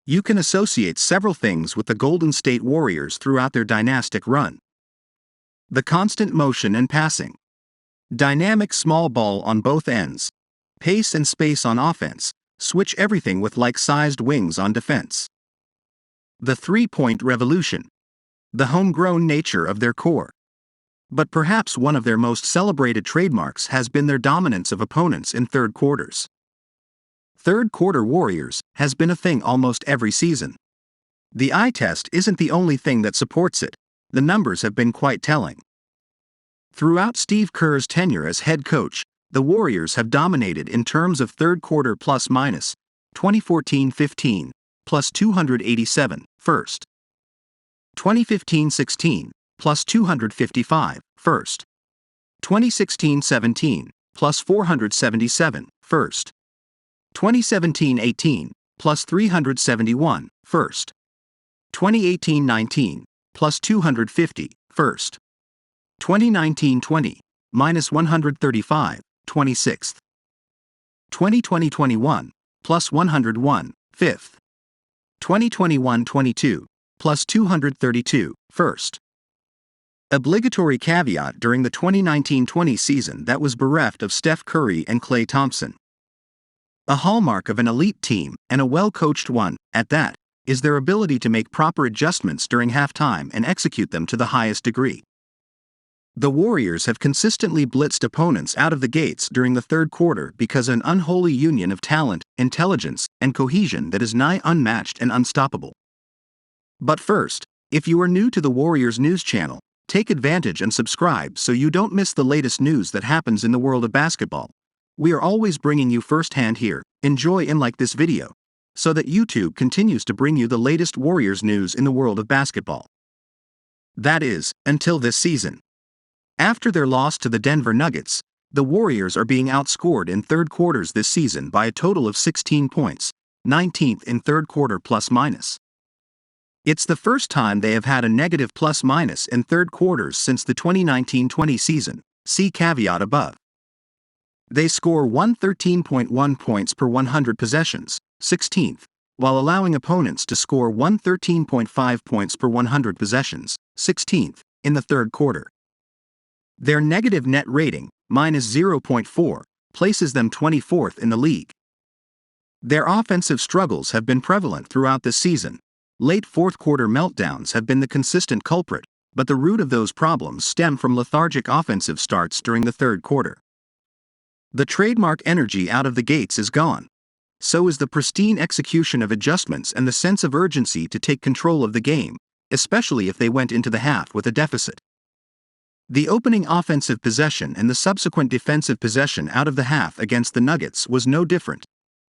You can associate several things with the Golden State Warriors throughout their dynastic run. The constant motion and passing. Dynamic small ball on both ends. Pace and space on offense. Switch everything with like-sized wings on defense. The three-point revolution. The homegrown nature of their core. But perhaps one of their most celebrated trademarks has been their dominance of opponents in third quarters. Third-quarter Warriors has been a thing almost every season. The eye test isn't the only thing that supports it. The numbers have been quite telling. Throughout Steve Kerr's tenure as head coach, the Warriors have dominated in terms of third-quarter plus-minus, 2014-15, plus 287, first. 2015-16, plus 255, first. 2016-17, plus 477, first. 2017-18, plus 371, first. 2018-19, plus 250, first. 2019-20, minus 135, 26th. 2020-21, plus 101, 5th. 2021-22, plus 232, first. Obligatory caveat during the 2019-20 season that was bereft of Steph Curry and Klay Thompson. A hallmark of an elite team, and a well-coached one, at that, is their ability to make proper adjustments during halftime and execute them to the highest degree. The Warriors have consistently blitzed opponents out of the gates during the third quarter because of an unholy union of talent, intelligence, and cohesion that is nigh unmatched and unstoppable. But first, if you are new to the Warriors news channel, take advantage and subscribe so you don't miss the latest news that happens in the world of basketball. We are always bringing you firsthand here. Enjoy and like this video, so that YouTube continues to bring you the latest Warriors news in the world of basketball. That is, until this season. After their loss to the Denver Nuggets, the Warriors are being outscored in third quarters this season by a total of 16 points, 19th in third quarter plus-minus. It's the first time they have had a negative plus-minus in third quarters since the 2019-20 season, see caveat above. They score 113.1 points per 100 possessions, 16th, while allowing opponents to score 113.5 points per 100 possessions, 16th, in the third quarter. Their negative net rating, minus 0.4, places them 24th in the league. Their offensive struggles have been prevalent throughout the season. Late fourth-quarter meltdowns have been the consistent culprit, but the root of those problems stem from lethargic offensive starts during the third quarter. The trademark energy out of the gates is gone. So is the pristine execution of adjustments and the sense of urgency to take control of the game, especially if they went into the half with a deficit. The opening offensive possession and the subsequent defensive possession out of the half against the Nuggets was no different.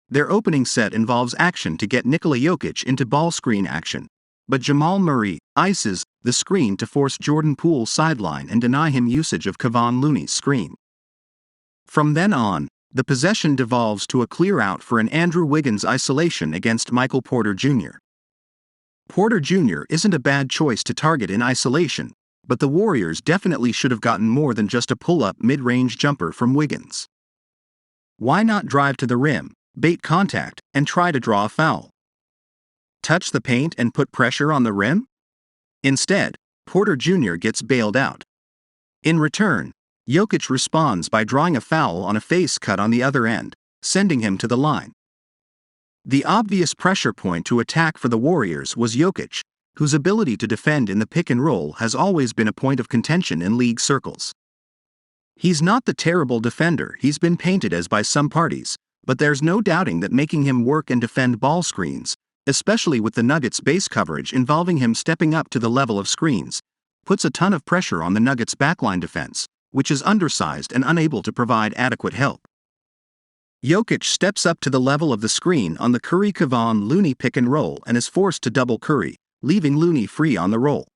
Their opening set involves action to get Nikola Jokic into ball screen action, but Jamal Murray ices the screen to force Jordan Poole's sideline and deny him usage of Kevon Looney's screen. From then on, the possession devolves to a clear-out for an Andrew Wiggins isolation against Michael Porter Jr. Porter Jr. isn't a bad choice to target in isolation, but the Warriors definitely should have gotten more than just a pull-up mid-range jumper from Wiggins. Why not drive to the rim, bait contact, and try to draw a foul? Touch the paint and put pressure on the rim? Instead, Porter Jr. gets bailed out. In return, Jokic responds by drawing a foul on a face cut on the other end, sending him to the line. The obvious pressure point to attack for the Warriors was Jokic, whose ability to defend in the pick and roll has always been a point of contention in league circles. He's not the terrible defender he's been painted as by some parties, but there's no doubting that making him work and defend ball screens, especially with the Nuggets' base coverage involving him stepping up to the level of screens, puts a ton of pressure on the Nuggets' backline defense, which is undersized and unable to provide adequate help. Jokic steps up to the level of the screen on the Curry-Kevon Looney pick and roll and is forced to double Curry, leaving Looney free on the roll.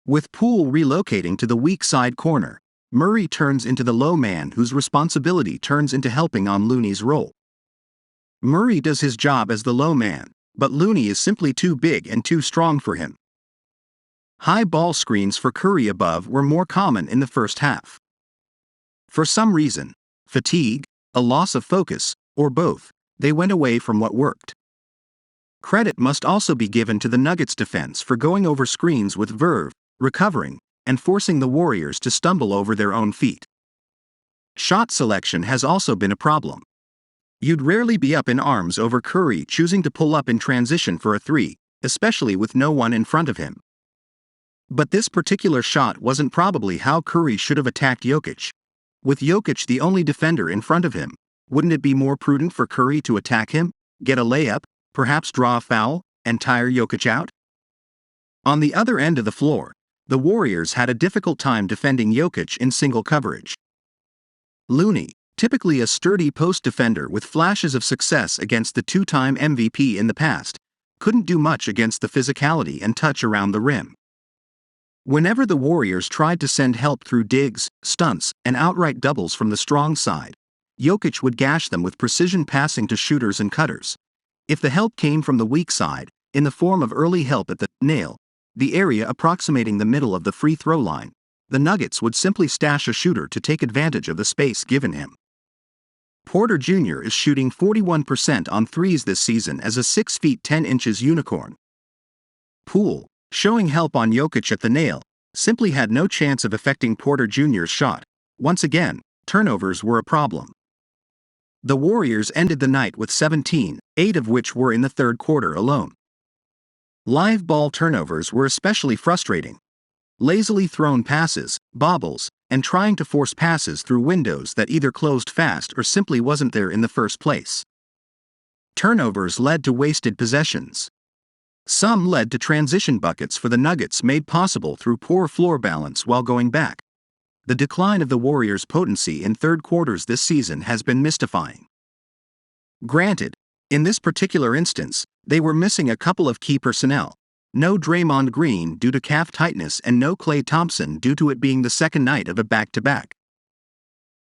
With Poole relocating to the weak side corner, Murray turns into the low man whose responsibility turns into helping on Looney's roll. Murray does his job as the low man, but Looney is simply too big and too strong for him. High ball screens for Curry above were more common in the first half. For some reason, fatigue, a loss of focus, or both, they went away from what worked. Credit must also be given to the Nuggets defense for going over screens with verve, recovering, and forcing the Warriors to stumble over their own feet. Shot selection has also been a problem. You'd rarely be up in arms over Curry choosing to pull up in transition for a three, especially with no one in front of him. But this particular shot wasn't probably how Curry should have attacked Jokic. With Jokic the only defender in front of him, wouldn't it be more prudent for Curry to attack him, get a layup, perhaps draw a foul, and tire Jokic out? On the other end of the floor, the Warriors had a difficult time defending Jokic in single coverage. Looney, typically a sturdy post defender with flashes of success against the two-time MVP in the past, couldn't do much against the physicality and touch around the rim. Whenever the Warriors tried to send help through digs, stunts, and outright doubles from the strong side, Jokic would gash them with precision passing to shooters and cutters. If the help came from the weak side, in the form of early help at the nail, the area approximating the middle of the free throw line, the Nuggets would simply stash a shooter to take advantage of the space given him. Porter Jr. is shooting 41% on threes this season as a 6 feet 10 inches unicorn. Poole, showing help on Jokic at the nail, simply had no chance of affecting Porter Jr.'s shot. Once again, turnovers were a problem. The Warriors ended the night with 17, 8 of which were in the third quarter alone. Live ball turnovers were especially frustrating. Lazily thrown passes, bobbles, and trying to force passes through windows that either closed fast or simply wasn't there in the first place. Turnovers led to wasted possessions. Some led to transition buckets for the Nuggets made possible through poor floor balance while going back. The decline of the Warriors' potency in third quarters this season has been mystifying. Granted, in this particular instance, they were missing a couple of key personnel. No Draymond Green due to calf tightness and no Klay Thompson due to it being the second night of a back-to-back.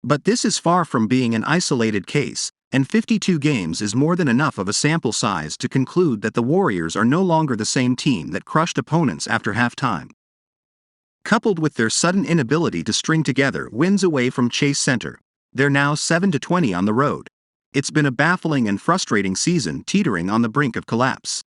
But this is far from being an isolated case, and 52 games is more than enough of a sample size to conclude that the Warriors are no longer the same team that crushed opponents after halftime. Coupled with their sudden inability to string together wins away from Chase Center, they're now 7-20 on the road. It's been a baffling and frustrating season teetering on the brink of collapse.